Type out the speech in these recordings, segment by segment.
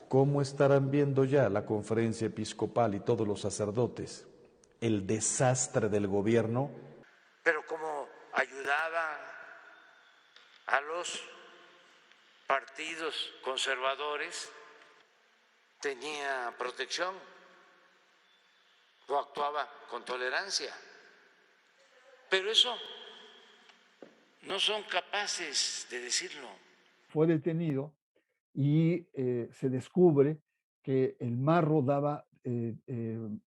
¿Cómo estarán viendo ya la conferencia episcopal y todos los sacerdotes el desastre del gobierno? Pero como ayudaba a los partidos conservadores, tenía protección o actuaba con tolerancia. Pero eso no son capaces de decirlo. Fue detenido y se descubre que el Marro daba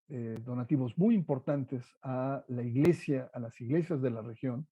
donativos muy importantes a la iglesia, a las iglesias de la región.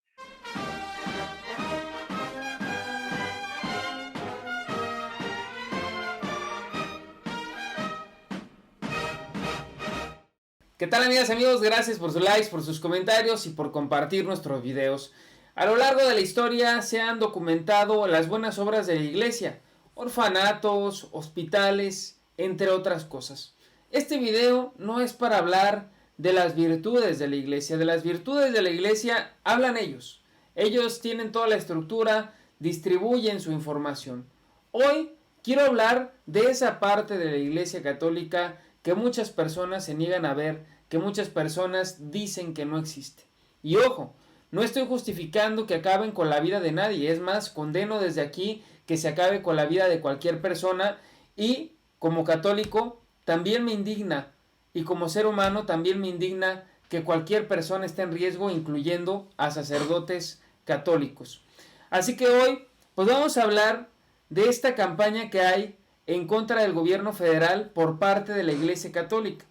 ¿Qué tal, amigas y amigos? Gracias por sus likes, por sus comentarios y por compartir nuestros videos. A lo largo de la historia se han documentado las buenas obras de la iglesia, orfanatos, hospitales, entre otras cosas. Este video no es para hablar de las virtudes de la iglesia. De las virtudes de la iglesia hablan ellos. Ellos tienen toda la estructura, distribuyen su información. Hoy quiero hablar de esa parte de la iglesia católica que muchas personas se niegan a ver, que muchas personas dicen que no existe. Y ojo, no estoy justificando que acaben con la vida de nadie, es más, condeno desde aquí que se acabe con la vida de cualquier persona, y como católico también me indigna, y como ser humano también me indigna que cualquier persona esté en riesgo, incluyendo a sacerdotes católicos. Así que hoy pues vamos a hablar de esta campaña que hay en contra del gobierno federal por parte de la Iglesia Católica.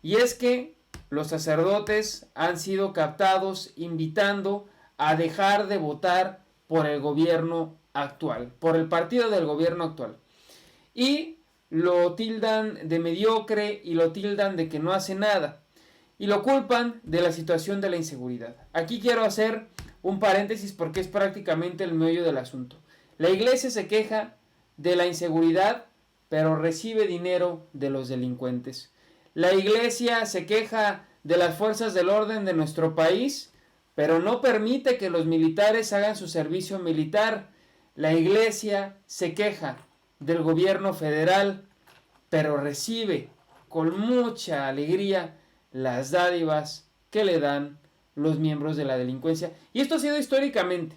Y es que los sacerdotes han sido captados invitando a dejar de votar por el gobierno actual, por el partido del gobierno actual. Y lo tildan de mediocre y lo tildan de que no hace nada. Y lo culpan de la situación de la inseguridad. Aquí quiero hacer un paréntesis porque es prácticamente el meollo del asunto. La Iglesia se queja de la inseguridad, pero recibe dinero de los delincuentes. La iglesia se queja de las fuerzas del orden de nuestro país, pero no permite que los militares hagan su servicio militar. La iglesia se queja del gobierno federal, pero recibe con mucha alegría las dádivas que le dan los miembros de la delincuencia. Y esto ha sido históricamente.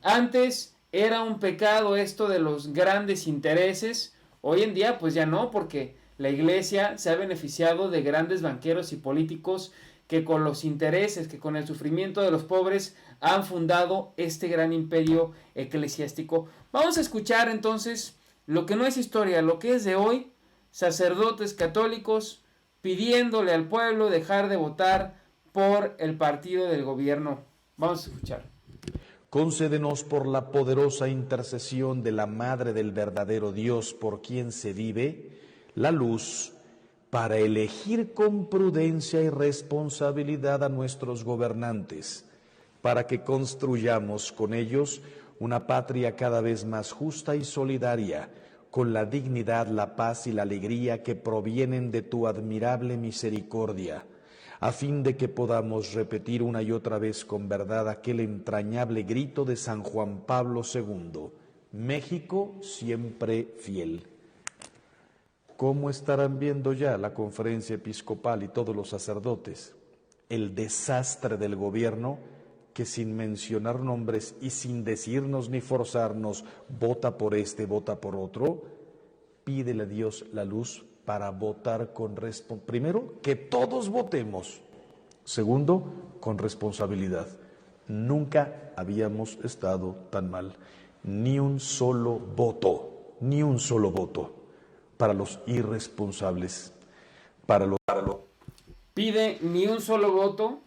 Antes era un pecado esto de los grandes intereses. Hoy en día pues ya no, porque la iglesia se ha beneficiado de grandes banqueros y políticos que con los intereses, que con el sufrimiento de los pobres han fundado este gran imperio eclesiástico. Vamos a escuchar entonces lo que no es historia, lo que es de hoy, sacerdotes católicos pidiéndole al pueblo dejar de votar por el partido del gobierno. Vamos a escuchar. Concédenos por la poderosa intercesión de la Madre del verdadero Dios, por quien se vive, la luz para elegir con prudencia y responsabilidad a nuestros gobernantes, para que construyamos con ellos una patria cada vez más justa y solidaria, con la dignidad, la paz y la alegría que provienen de tu admirable misericordia, a fin de que podamos repetir una y otra vez con verdad aquel entrañable grito de San Juan Pablo II: México siempre fiel. ¿Cómo estarán viendo ya la conferencia episcopal y todos los sacerdotes el desastre del gobierno que, sin mencionar nombres y sin decirnos ni forzarnos, vota por este, vota por otro, pídele a Dios la luz para votar con responsabilidad? Primero, que todos votemos. Segundo, con responsabilidad. Nunca habíamos estado tan mal. Ni un solo voto para los irresponsables, Pide ni un solo voto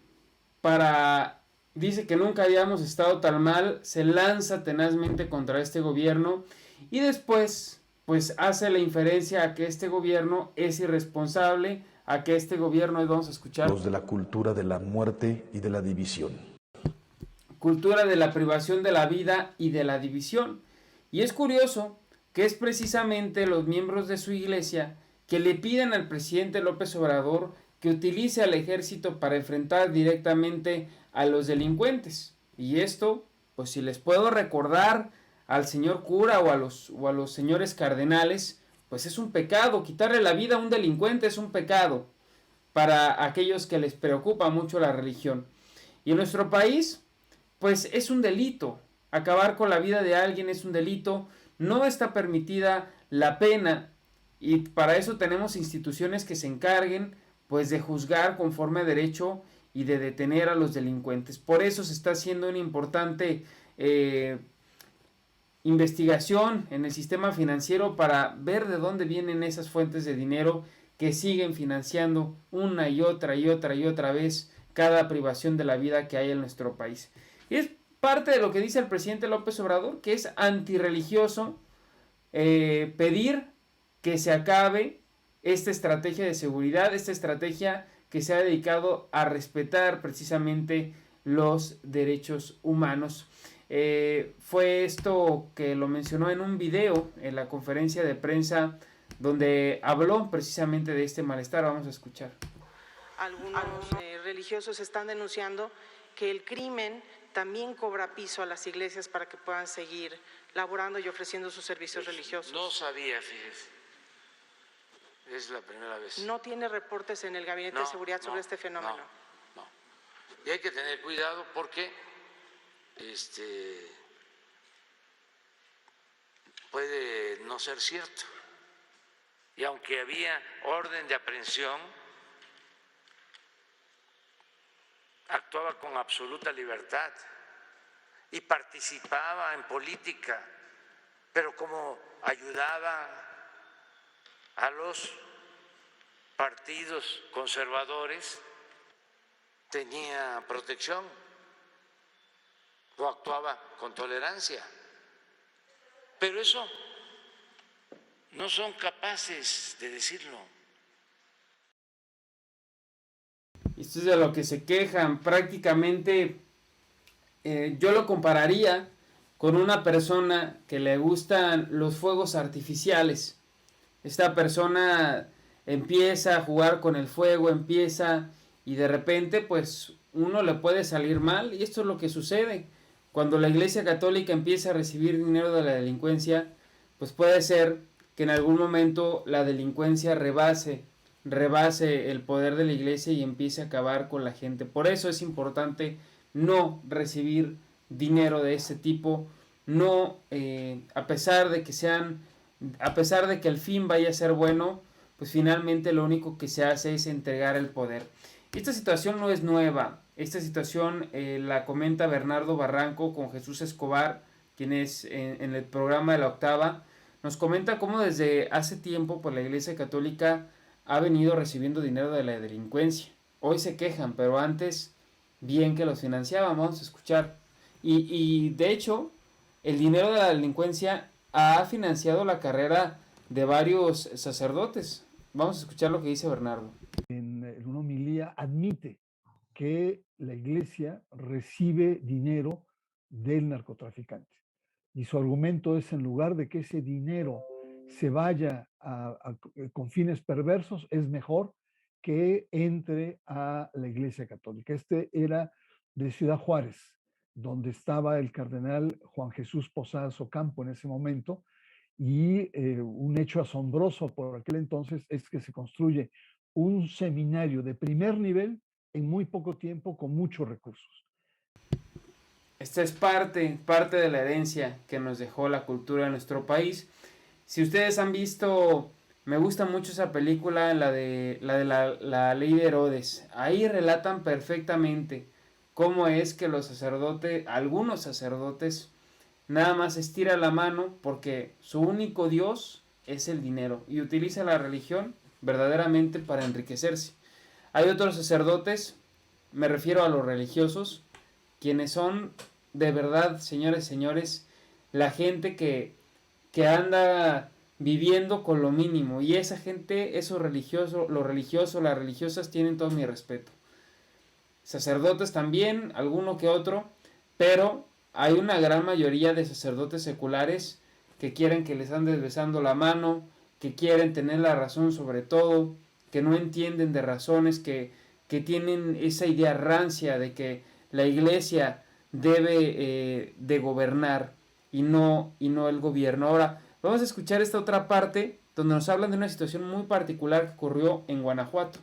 para... Dice que nunca habíamos estado tan mal, se lanza tenazmente contra este gobierno y después pues hace la inferencia a que este gobierno es irresponsable, a que este gobierno, vamos a escuchar, los de la cultura de la muerte y de la división. Cultura de la privación de la vida y de la división. Y es curioso que es precisamente los miembros de su iglesia que le piden al presidente López Obrador que utilice al ejército para enfrentar directamente a los delincuentes. Y esto, pues si les puedo recordar al señor cura o a los señores cardenales, pues es un pecado. Quitarle la vida a un delincuente es un pecado para aquellos que les preocupa mucho la religión. Y en nuestro país, pues es un delito. Acabar con la vida de alguien es un delito. No está permitida la pena, y para eso tenemos instituciones que se encarguen pues de juzgar conforme a derecho y de detener a los delincuentes. Por eso se está haciendo una importante investigación en el sistema financiero para ver de dónde vienen esas fuentes de dinero que siguen financiando una y otra y otra y otra vez cada privación de la vida que hay en nuestro país. Y es parte de lo que dice el presidente López Obrador, que es antirreligioso pedir que se acabe esta estrategia de seguridad, esta estrategia que se ha dedicado a respetar precisamente los derechos humanos. Fue esto que lo mencionó en un video en la conferencia de prensa donde habló precisamente de este malestar. Vamos a escuchar. Algunos religiosos están denunciando que el crimen también cobra piso a las iglesias para que puedan seguir laborando y ofreciendo sus servicios religiosos. No sabía, fíjese. Es la primera vez. ¿No tiene reportes en el Gabinete de Seguridad sobre este fenómeno? No. Y hay que tener cuidado porque puede no ser cierto. Y aunque había orden de aprehensión, actuaba con absoluta libertad y participaba en política, pero como ayudaba a los partidos conservadores, tenía protección o actuaba con tolerancia. Pero eso no son capaces de decirlo. Esto es de lo que se quejan. Prácticamente yo lo compararía con una persona que le gustan los fuegos artificiales. Esta persona empieza a jugar con el fuego, y de repente pues uno le puede salir mal, y esto es lo que sucede. Cuando la Iglesia Católica empieza a recibir dinero de la delincuencia, pues puede ser que en algún momento la delincuencia rebase el poder de la Iglesia y empiece a acabar con la gente. Por eso es importante no recibir dinero de ese tipo, no, a pesar de que el fin vaya a ser bueno, pues finalmente lo único que se hace es entregar el poder. Esta situación no es nueva. Esta situación la comenta Bernardo Barranco con Jesús Escobar, quien es en el programa de La Octava. Nos comenta cómo desde hace tiempo pues la Iglesia Católica ha venido recibiendo dinero de la delincuencia. Hoy se quejan, pero antes bien que los financiaban. Vamos a escuchar. Y de hecho, el dinero de la delincuencia ha financiado la carrera de varios sacerdotes. Vamos a escuchar lo que dice Bernardo. En una homilía admite que la Iglesia recibe dinero del narcotraficante. Y su argumento es, en lugar de que ese dinero se vaya con fines perversos, es mejor que entre a la Iglesia Católica. Este era de Ciudad Juárez, donde estaba el cardenal Juan Jesús Posadas Ocampo en ese momento, y un hecho asombroso por aquel entonces es que se construye un seminario de primer nivel en muy poco tiempo con muchos recursos. Esta es parte de la herencia que nos dejó la cultura de nuestro país. Si ustedes han visto, me gusta mucho esa película, la de la Ley de Herodes. Ahí relatan perfectamente cómo es que algunos sacerdotes, nada más estira la mano porque su único Dios es el dinero y utiliza la religión verdaderamente para enriquecerse. Hay otros sacerdotes, me refiero a los religiosos, quienes son de verdad, señores, la gente que anda viviendo con lo mínimo, y esa gente, los religiosos, las religiosas tienen todo mi respeto. Sacerdotes también, alguno que otro, pero hay una gran mayoría de sacerdotes seculares que quieren que les andes besando la mano, que quieren tener la razón sobre todo, que no entienden de razones, que tienen esa idea rancia de que la Iglesia debe de gobernar y no el gobierno. Ahora, vamos a escuchar esta otra parte donde nos hablan de una situación muy particular que ocurrió en Guanajuato.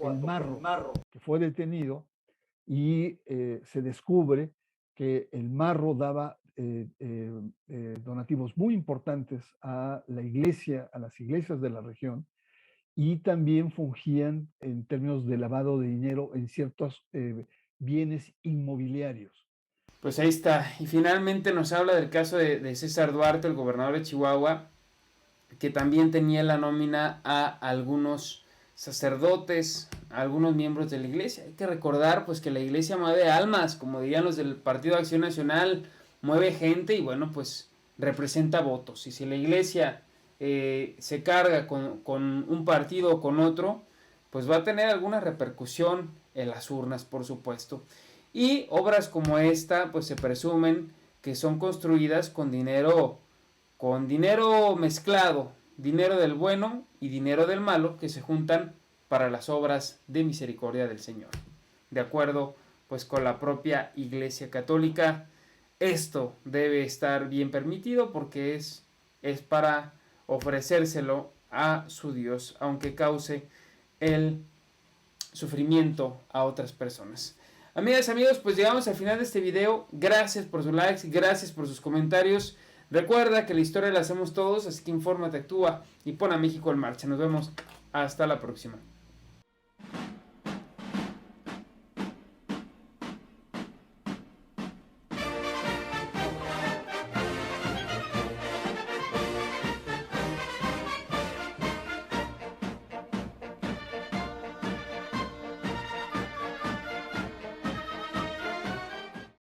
El Marro, que fue detenido y se descubre que el Marro daba donativos muy importantes a la iglesia, a las iglesias de la región, y también fungían en términos de lavado de dinero en ciertos bienes inmobiliarios. Pues ahí está. Y finalmente nos habla del caso de César Duarte, el gobernador de Chihuahua, que también tenía la nómina a algunos sacerdotes, a algunos miembros de la iglesia. Hay que recordar pues que la iglesia mueve almas, como dirían los del Partido de Acción Nacional, mueve gente y bueno, pues representa votos. Y si la iglesia se carga con un partido o con otro, pues va a tener alguna repercusión en las urnas, por supuesto. Y obras como esta, pues se presumen que son construidas con dinero mezclado, dinero del bueno y dinero del malo, que se juntan para las obras de misericordia del Señor. De acuerdo, pues con la propia Iglesia Católica, esto debe estar bien permitido porque es para ofrecérselo a su Dios, aunque cause el sufrimiento a otras personas. Amigas, amigos, pues llegamos al final de este video. Gracias por sus likes, gracias por sus comentarios. Recuerda que la historia la hacemos todos, así que infórmate, actúa y pon a México en marcha. Nos vemos hasta la próxima.